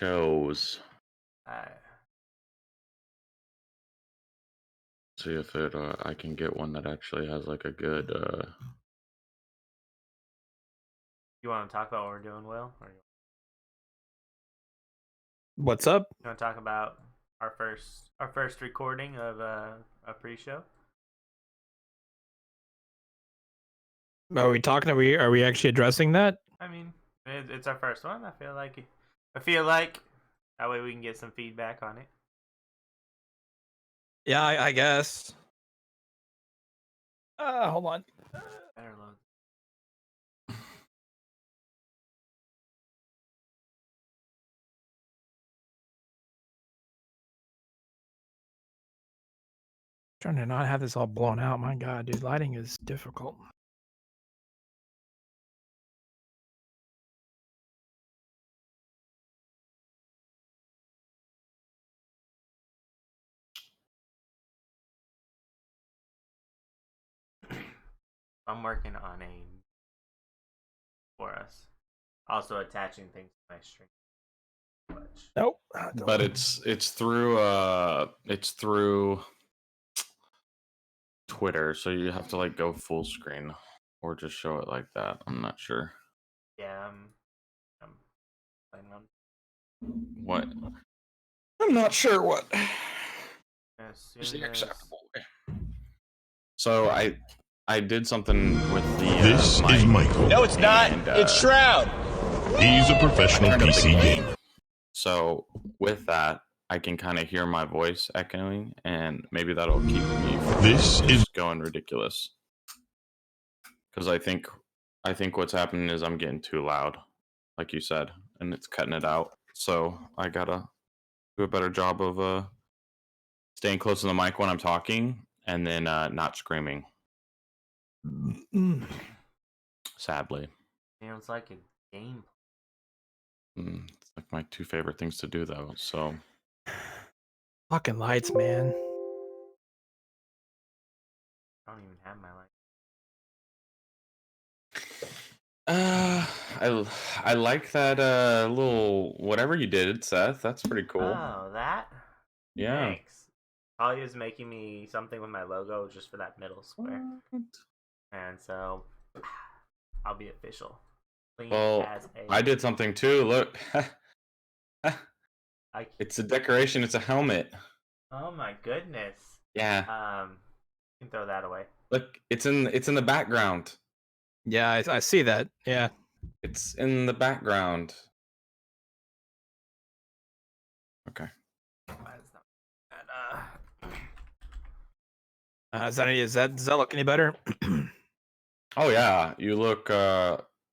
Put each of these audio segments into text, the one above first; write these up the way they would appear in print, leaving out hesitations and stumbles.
chose. Alright. See if it I can get one that actually has like a good You want to talk about what we're doing, Will? Or you What's up? want to talk about our first recording of a pre-show? Are we talking? Are we actually addressing that? I mean, it's our first one. I feel like that way we can get some feedback on it. Yeah, I guess. Hold on. Better load. Trying to not have this all blown out. My God, dude, lighting is difficult. I'm working on a for us. Also attaching things to my stream. Nope. but it's through Twitter, so you have to like go full screen or just show it like that. I'm not sure. Yeah, I'm playing on. What? I'm not sure what. As Is soon the as acceptable way. So I did something with the This is Michael. No, it's not. and, It's Shroud. He's a professional I turned up the PC gain. gamer. So with that, I can kind of hear my voice echoing, and maybe that'll keep me from This is just going ridiculous. Because I think what's happening is I'm getting too loud, like you said, and it's cutting it out. So I gotta do a better job of staying close to the mic when I'm talking, and then not screaming. Sadly, sounds like a game. It's like my two favorite things to do, though. So Fucking lights, man. I don't even have my light. I like that little whatever you did, Seth. That's pretty cool. Oh, that? Yeah. Thanks. Holly is making me something with my logo just for that middle square. And so I'll be official. Clean Well, as a I did something too. Look, I, it's a decoration. It's a helmet. oh my goodness. Yeah. You can throw that away. Look, it's in the background. Yeah, I see that. Yeah. It's in the background. Okay. Why is that- Does that look any better? Oh yeah, you look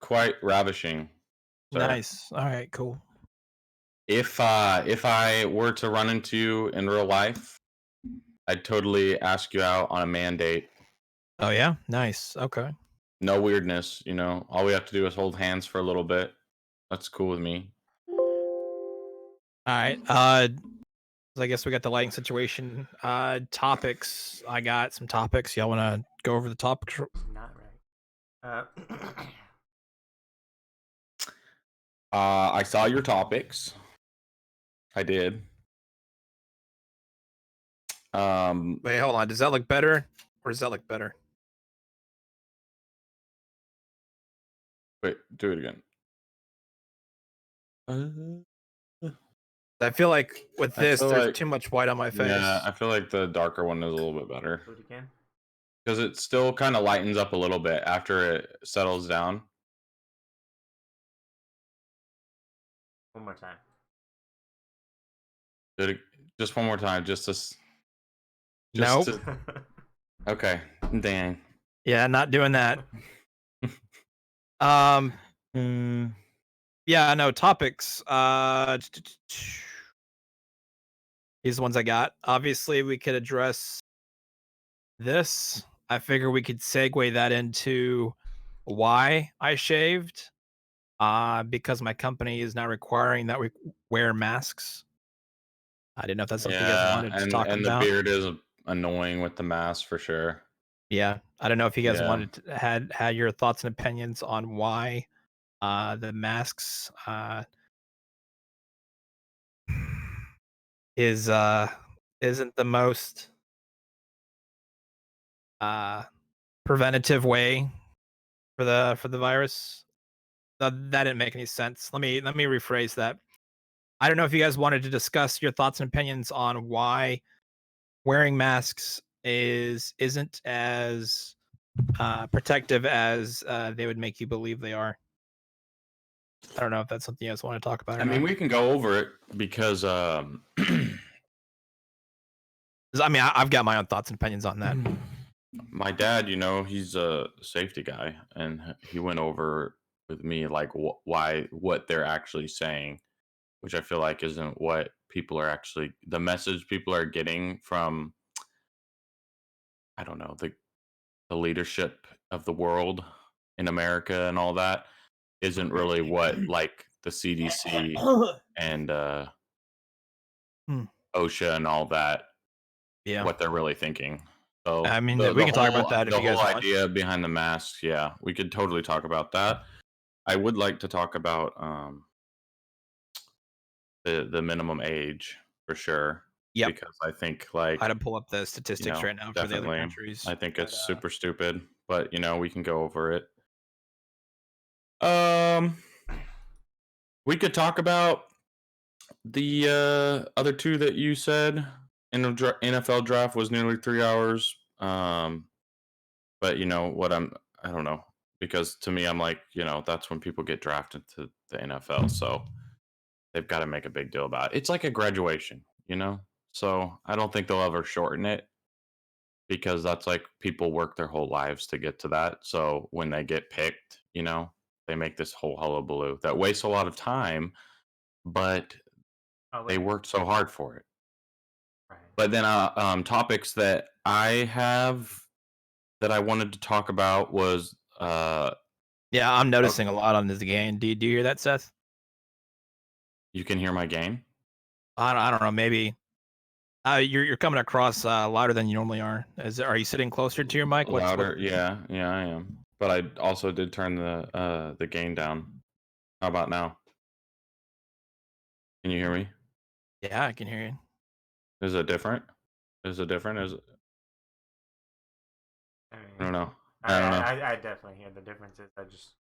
quite ravishing, sir. Nice. All right, cool. If I were to run into you in real life, I'd totally ask you out on a man date. Oh yeah, nice. Okay. No weirdness, you know. All we have to do is hold hands for a little bit. That's cool with me. All right. I guess we got the lighting situation. Topics. I got some topics. Y'all want to go over the topics? It's not right. I saw your topics. I did. Wait, hold on. Does that look better, or does that look better? Wait, do it again. I feel like with I this, feel there's like- too much white on my face. Yeah, I feel like the darker one is a little bit better Do it again. because it still kind of lightens up a little bit after it settles down. One more time. Did it, just one more time, just to. Nope. Okay, dang. Yeah, not doing that. Yeah, no topics. These are the ones I got. Obviously, we could address this. I figure we could segue that into why I shaved. Because my company is now requiring that we wear masks. I didn't know if that's something you guys wanted to talk and about. the beard is annoying with the mask for sure. Yeah, I don't know if you guys Yeah. wanted to, had your thoughts and opinions on why the masks is isn't the most uh preventative way for the virus. That didn't make any sense. Let me rephrase that. I don't know if you guys wanted to discuss your thoughts and opinions on why wearing masks isn't as protective as they would make you believe they are. I don't know if that's something you guys want to talk about or I mean, not. we can go over it because 'Cause, I mean, I've got my own thoughts and opinions on that. my dad, he's a safety guy, and he went over with me like what they're actually saying, which I feel like isn't what people are actually the message people are getting from. I don't know the leadership of the world in America and all that isn't really what like the CDC and Hmm. OSHA and all that Yeah. what they're really thinking. So I mean, the we the can talk about whole that if the you guys whole want. idea behind the masks, yeah, we could totally talk about that. I would like to talk about the minimum age for sure Yep. because I think I had to pull up the statistics right now for the other definitely countries. I think But it's super stupid, but we can go over it. Um, we could talk about the other two that you said. NFL draft was nearly 3 hours. But what I don't know because to me I'm like that's when people get drafted to the NFL, so they've got to make a big deal about it. It's like a graduation. So I don't think they'll ever shorten it because that's like people work their whole lives to get to that. So when they get picked, they make this whole hullabaloo that wastes a lot of time, but Oh they wait, worked so hard for it. right. But then topics that I have that I wanted to talk about was yeah, I'm oh, noticing a lot on this game. Do you hear that, Seth? you can hear my gain. I don't know. Maybe you're coming across louder than you normally are. Are you sitting closer to your mic? What's Louder, yeah, yeah, I am. But I also did turn the gain down. How about now? Can you hear me? Yeah, I can hear you. Is it different? Is it different? I I don't mean, know. I, I don't know. I definitely hear the differences. I just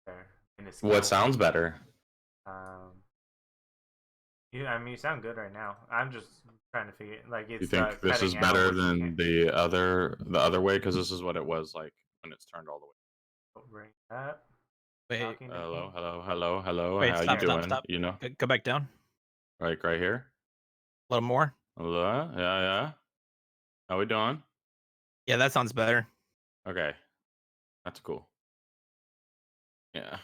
they're What minuscule. sounds better? I mean, you sound good right now. I'm just trying to figure like You it's think this is cutting out better when you than can't the other way? Because this is what it was like when it's turned all the way. bring up Wait, talking to me. Hello, hello, hello, hello. wait, How you stop, There. stop, doing? stop. Go back down Like right here. a little more. Hello, yeah, yeah. How we doing? Yeah, that sounds better. Okay, that's cool. Yeah.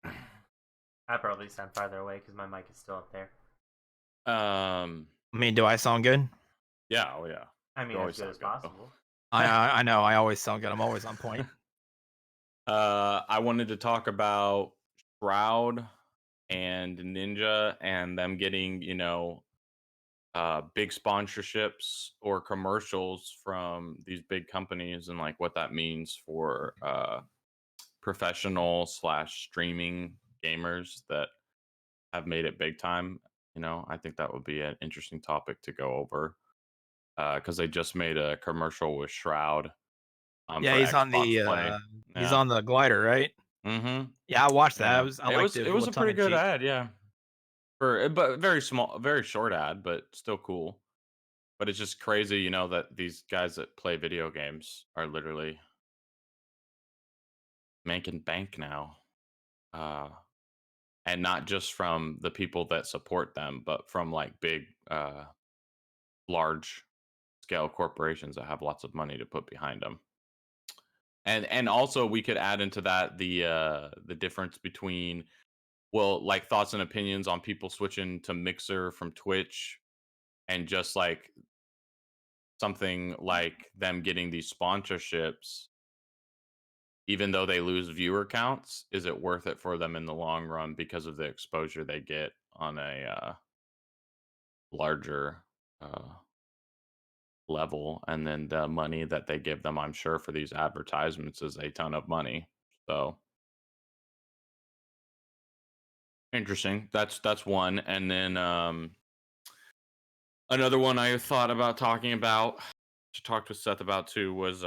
I probably sound farther away because my mic is still up there. I mean, do I sound good? Yeah, oh yeah. I mean, You as always good sound as good, though. possible. I know. I always sound good. I'm always on point. I wanted to talk about Shroud and Ninja and them getting, big sponsorships or commercials from these big companies and like what that means for professional slash streaming gamers that have made it big time. I think that would be an interesting topic to go over because they just made a commercial with Shroud Yeah, for he's on Xbox the Play. he's Yeah. on the glider, right? Mm-hmm. Yeah, I watched that. Yeah. I It liked was it. It it was a was little a tongue pretty in good cheek. ad, yeah. But very small, very short ad, but still cool. But it's just crazy, that these guys that play video games are literally making bank now. Uh, and not just from the people that support them, but from like big, large scale corporations that have lots of money to put behind them. And also we could add into that the difference between like thoughts and opinions on people switching to Mixer from Twitch and just like something like them getting these sponsorships, even though they lose viewer counts, is it worth it for them in the long run because of the exposure they get on a larger uh, level? And then the money that they give them, I'm sure, for these advertisements is a ton of money. So interesting. That's one. And then Another one I thought about talking about, to talk to Seth about too, was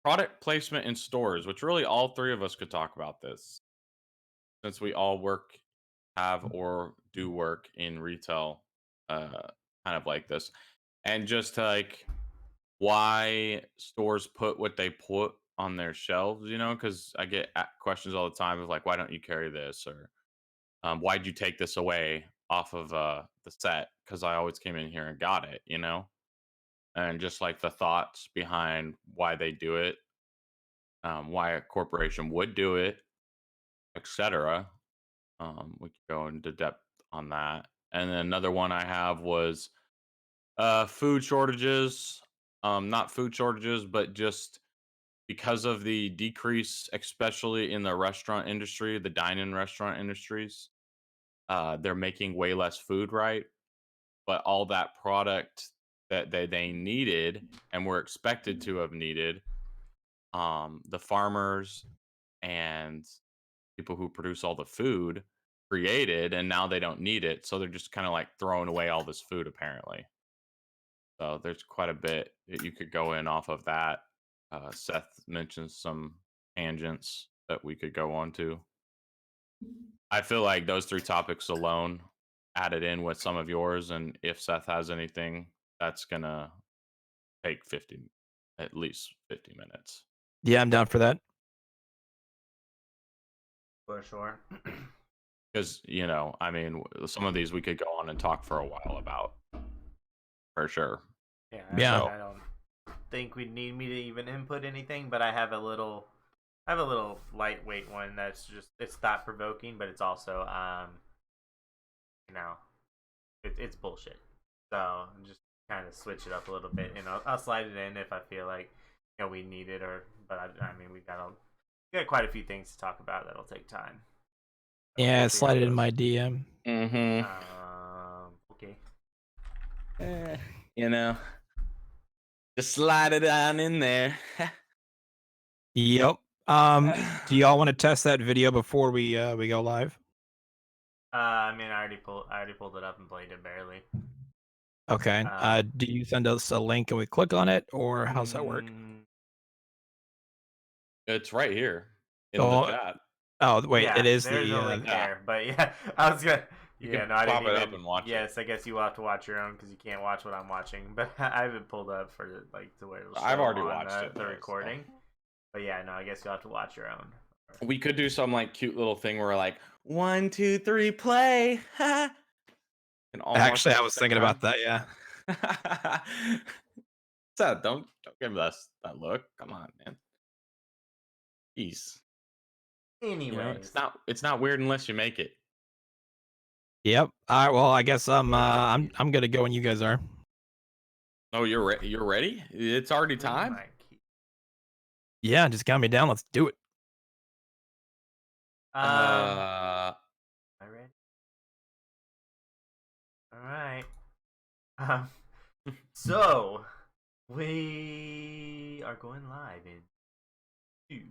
product placement in stores, which really all three of us could talk about this since we all work, have, or do work in retail, kind of like this. And just like why stores put what they put on their shelves, because I get questions all the time of like, why don't you carry this? Or why'd you take this away off of the set? Because I always came in here and got it. And just like the thoughts behind why they do it, why a corporation would do it, etc. We could go into depth on that. And then another one I have was food shortages. Not food shortages, but just because of the decrease, especially in the restaurant industry, the dine-in restaurant industries, they're making way less food, right? But all that product that they needed and were expected to have needed, the farmers and people who produce all the food created, and now they don't need it, so they're just kind of like throwing away all this food apparently. So there's quite a bit that you could go in off of that. Seth mentioned some tangents that we could go on to. I feel like those three topics alone, added in with some of yours, and if Seth has anything, that's gonna take at least 50 minutes. Yeah, I'm down for that. For sure. Because, I mean, some of these we could go on and talk for a while about, for sure. Yeah. Yeah. I don't think we need me to even input anything, but I have a little lightweight one that's just it's thought provoking, but it's also it's bullshit. So I'm just kind of switch it up a little bit, and I'll slide it in if I feel like we need it, but I mean we got quite a few things to talk about that'll take time. So Yeah, we'll see how slide it in goes. my DM. Mm-hmm. Okay. Just slide it on in there. Yep. Do y'all want to test that video before we go live? I mean, I already pulled it up and played it barely. Okay. Do you send us a link and we click on it, or how's that work? It's right here in Oh, the chat. Oh wait, yeah, it is there's the a link yeah. there, but yeah, I was gonna. You Yeah, can no, I pop didn't it even. up and watch it. Yes, I guess you will have to watch your own because you can't watch what I'm watching. But I haven't pulled up for to where it'll show I've already on watched it, the though, recording. But yeah, no, I guess you'll have to watch your own. We could do some like cute little thing where like 1, 2, 3, play. And all watch Actually, at I the was same thinking time. about that. Yeah. So don't give us that look. Come on, man. Jeez. Anyway, It's not weird unless you make it. Yep. All right. Well, I guess I'm Yeah. I'm gonna go when you guys are. Oh, you're ready? It's already time? Yeah, just count me down. Let's do it. Am I ready? All right. So we are going live in 2.